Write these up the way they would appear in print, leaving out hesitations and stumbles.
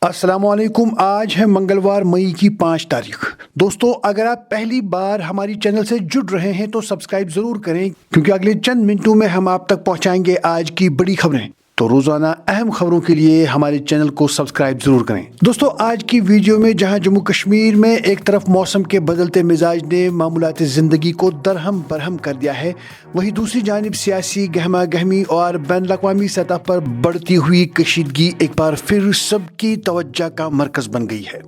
अस्सलाम वालेकुम। आज है मंगलवार मई की 5 तारीख। दोस्तों, अगर आप पहली बार हमारी चैनल से जुड़ रहे हैं तो सब्सक्राइब जरूर करें, क्योंकि अगले चंद मिनटों में हम आप तक पहुंचाएंगे आज की बड़ी खबरें। तो रोजाना अहम खबरों के लिए हमारे चैनल को सब्सक्राइब जरूर करें। दोस्तों, आज की वीडियो में जहां जम्मू कश्मीर में एक तरफ मौसम के बदलते मिजाज ने मामूलाती जिंदगी को दरहम बरहम कर दिया है, वहीं दूसरी जानिब सियासी गहमा गहमी और बैन अवी सतह पर बढ़ती हुई कशीदगी एक बार फिर सबकी तवज्जो का मरकज बन गई है।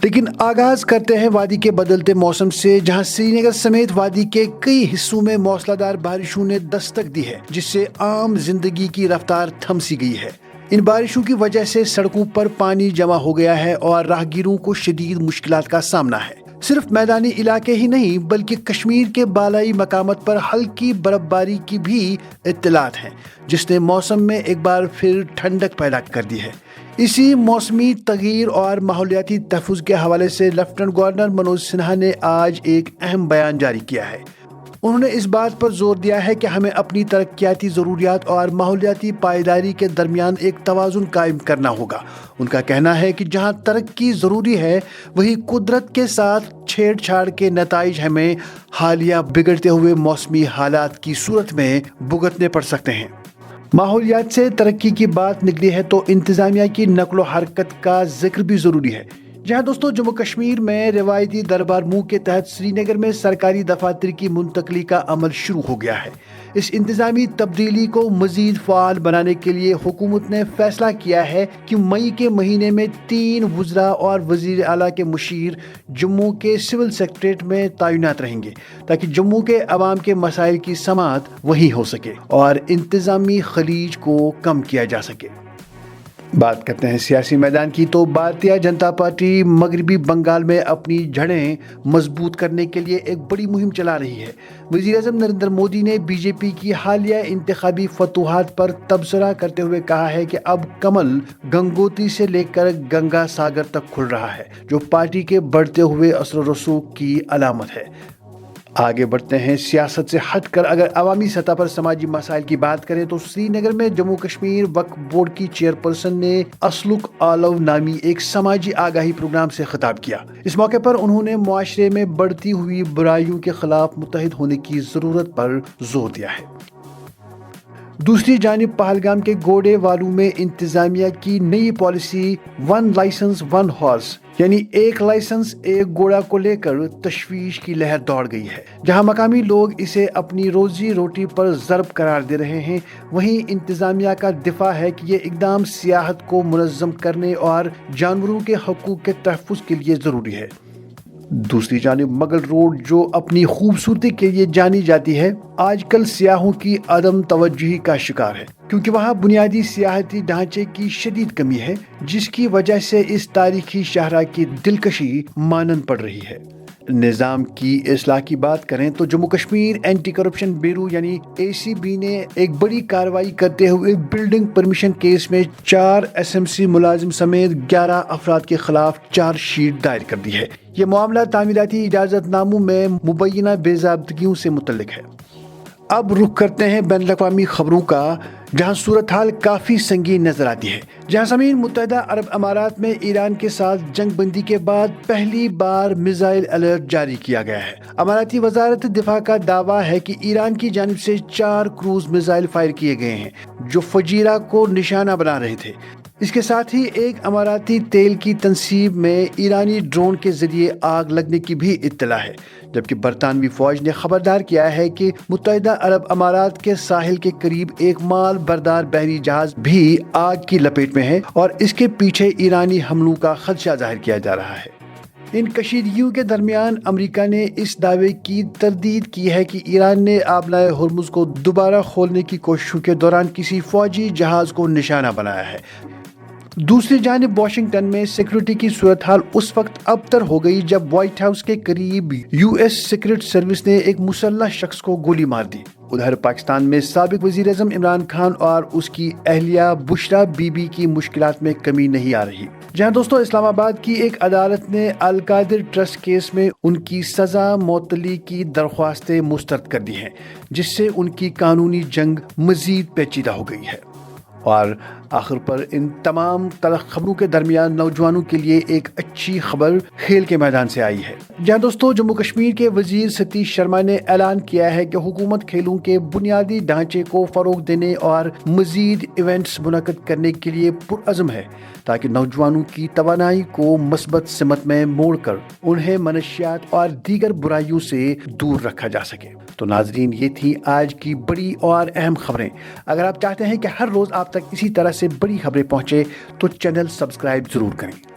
लेकिन आगाज करते हैं वादी के बदलते मौसम से, जहां श्रीनगर समेत वादी के कई हिस्सों में मौसलाधार बारिशों ने दस्तक दी है, जिससे आम जिंदगी की रफ्तार थम सी गई है। इन बारिशों की वजह से सड़कों पर पानी जमा हो गया है और राहगीरों को शदीद मुश्किलात का सामना है। सिर्फ मैदानी इलाके ही नहीं बल्कि कश्मीर के बालाई मकामत पर हल्की बर्फबारी की भी इत्तलात हैं, जिसने मौसम में एक बार फिर ठंडक पैदा कर दी है। इसी मौसमी तगीर और माहौलियाती तहफ़्फ़ुज़ के हवाले से लेफ्टिनेंट गवर्नर मनोज सिन्हा ने आज एक अहम बयान जारी किया है। उन्होंने इस बात पर जोर दिया है कि हमें अपनी तरक्याती ज़रूरियात और माहौलियाती पायदारी के दरमियान एक तवाज़ुन कायम करना होगा। उनका कहना है कि जहां तरक्की ज़रूरी है, वहीं कुदरत के साथ छेड़छाड़ के नताइज हमें हालिया बिगड़ते हुए मौसमी हालात की सूरत में भुगतने पड़ सकते हैं। माहौलियात से तरक्की की बात निकली है तो इंतज़ामिया की नक्लो हरकत का जिक्र भी ज़रूरी है। जहां दोस्तों जम्मू कश्मीर में रिवायती दरबार मुँह के तहत श्रीनगर में सरकारी दफातर की मुंतकली का अमल शुरू हो गया है। इस इंतजामी तब्दीली को मजीद फ़ाल बनाने के लिए हुकूमत ने फैसला किया है कि मई के महीने में 3 वज़रा और वज़ीर आला के मुशीर जम्मू के सिविल सेक्रेटरीट में तैनात रहेंगे, ताकि जम्मू के अवाम के मसाइल की समाअत वहीं हो सके और इंतजामी खलीज को कम किया जा सके। बात करते हैं सियासी मैदान की, तो भारतीय जनता पार्टी मगरबी बंगाल में अपनी जड़ें मजबूत करने के लिए एक बड़ी मुहिम चला रही है। वज़ीर-ए-आज़म नरेंद्र मोदी ने बीजेपी की हालिया इंतखाबी फतूहात पर तबसरा करते हुए कहा है कि अब कमल गंगोत्री से लेकर गंगा सागर तक खुल रहा है, जो पार्टी के बढ़ते हुए असर व रसूख की अलामत है। आगे बढ़ते हैं सियासत से हटकर अगर अवामी सतह पर समाजी मसाइल की बात करें तो श्रीनगर में जम्मू कश्मीर वक्फ बोर्ड की चेयरपर्सन ने असलुक आलव नामी एक समाजी आगाही प्रोग्राम से खिताब किया। इस मौके पर उन्होंने मुआशरे में बढ़ती हुई बुराइयों के खिलाफ मुत्तहिद होने की जरूरत पर जोर दिया है। दूसरी जानिब पहलगाम के गोडे वालू में इंतजामिया की नई पॉलिसी 1 लाइसेंस 1 हॉर्स यानी 1 लाइसेंस 1 घोड़ा को लेकर तशवीश की लहर दौड़ गई है। जहां मकामी लोग इसे अपनी रोजी रोटी पर ज़र्ब करार दे रहे हैं, वहीं इंतजामिया का दिफा है कि ये इकदाम सियाहत को मुनज़्ज़म करने और जानवरों के हकूक़ के तहफ़्फ़ुज़ के लिए ज़रूरी है। दूसरी जानिब मगल रोड, जो अपनी खूबसूरती के लिए जानी जाती है, आजकल सियाहों की अदम तवज्जुही का शिकार है, क्योंकि वहाँ बुनियादी सियाहती ढांचे की शदीद कमी है, जिसकी वजह से इस तारीखी शहरा की दिलकशी मानन पड़ रही है। निज़ाम की इस्लाह की बात करें तो Jammu Kashmir anti corruption bureau यानी ACB ने एक बड़ी कार्रवाई करते हुए बिल्डिंग परमिशन केस में 4 SMC मुलाजिम समेत 11 अफराद के खिलाफ चार्जशीट दायर कर दी है। ये मामला तामीराती इजाज़तनामों में मुबैना बेज़ाब्तगियों से मुतल्लिक है। अब रुख करते हैं बैन अवी खबरों का, जहां सूरत हाल काफ़ी संगीन नजर आती है। जहां ज़मीन मुत्तहिदा अरब अमारात में ईरान के साथ जंग बंदी के बाद पहली बार मिसाइल अलर्ट जारी किया गया है। अमाराती वजारत दिफा का दावा है कि ईरान की जानिब से 4 क्रूज मिसाइल फायर किए गए हैं, जो फजीरा को निशाना बना रहे थे। इसके साथ ही एक अमाराती तेल की तनसीब में ईरानी ड्रोन के जरिए आग लगने की भी इत्तला है, जबकि बरतानवी फौज ने खबरदार किया है कि मुत्तहिदा अरब अमारात के साहिल के करीब एक माल बरदार बहरी जहाज भी आग की लपेट में है और इसके पीछे ईरानी हमलों का खदशा जाहिर किया जा रहा है। इन कशीदगियों के दरमियान अमेरिका ने इस दावे की तरदीद की है कि ईरान ने आबलाए हुर्मुज़ को दोबारा खोलने की कोशिशों के दौरान किसी फौजी जहाज को निशाना बनाया है। दूसरी जानिब वाशिंगटन में सिक्योरिटी की सूरत हाल उस वक्त अबतर हो गई जब व्हाइट हाउस के करीब US सीक्रेट सर्विस ने एक मुसल्लह शख्स को गोली मार दी। उधर पाकिस्तान में साबिक वज़ीर-ए-आज़म इमरान खान और उसकी अहलिया बुशरा बीबी की मुश्किलात में कमी नहीं आ रही। जहां दोस्तों इस्लामाबाद की एक अदालत ने अल कादिर ट्रस्ट केस में उनकी सज़ा मुअत्तली की दरख्वास्तें मुस्तरद कर दी हैं, जिससे उनकी कानूनी जंग मजीद पेचीदा हो गई है। اور آخر پر ان تمام تلخ خبروں کے درمیان نوجوانوں کے لیے ایک اچھی خبر کھیل کے میدان سے آئی ہے، جہاں دوستوں جموں کشمیر کے وزیر ستیش شرما نے اعلان کیا ہے کہ حکومت کھیلوں کے بنیادی ڈھانچے کو فروغ دینے اور مزید ایونٹس منعقد کرنے کے لیے پرعزم ہے تاکہ نوجوانوں کی توانائی کو مثبت سمت میں موڑ کر انہیں منشیات اور دیگر برائیوں سے دور رکھا جا سکے۔ تو ناظرین، یہ تھی آج کی بڑی اور اہم خبریں۔ اگر آپ چاہتے ہیں کہ ہر روز آپ تک اسی طرح سے بڑی خبریں پہنچے تو چینل سبسکرائب ضرور کریں۔